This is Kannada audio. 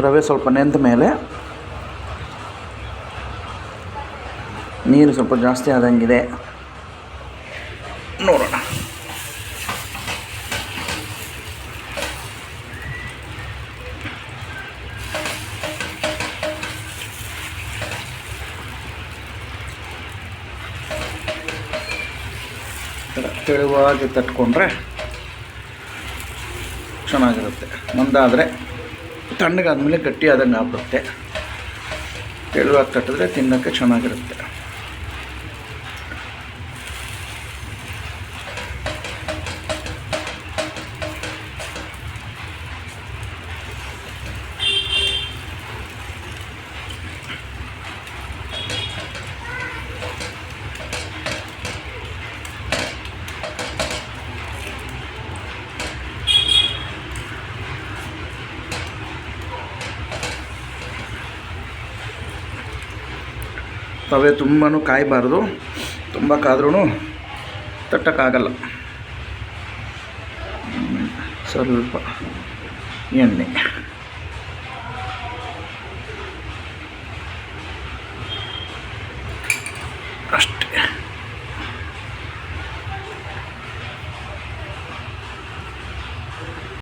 ರವೆ ಸ್ವಲ್ಪ ನೆಂದ ಮೇಲೆ ನೀರು ಸ್ವಲ್ಪ ಜಾಸ್ತಿ ಆದಂಗಿದೆ, ನೋಡೋಣ. ತೆಳುವಾಗಿ ತಟ್ಕೊಂಡ್ರೆ ಚೆನ್ನಾಗಿರುತ್ತೆ. ಮಂದಾದರೆ ತಣ್ಣಗಾದ್ಮೇಲೆ ಗಟ್ಟಿ ಆದಂಗೆ ಆಗ್ಬಿಡುತ್ತೆ. ತೆಳುವಾಗಿ ತಟ್ಟಿದ್ರೆ ತಿನ್ನೋಕ್ಕೆ ಚೆನ್ನಾಗಿರುತ್ತೆ. ತವೆ ತುಂಬಾ ಕಾಯಬಾರ್ದು, ತುಂಬ ಕಾದ್ರೂ ತಟ್ಟಕ್ಕಾಗಲ್ಲ. ಸ್ವಲ್ಪ ಎಣ್ಣೆ ಅಷ್ಟೇ.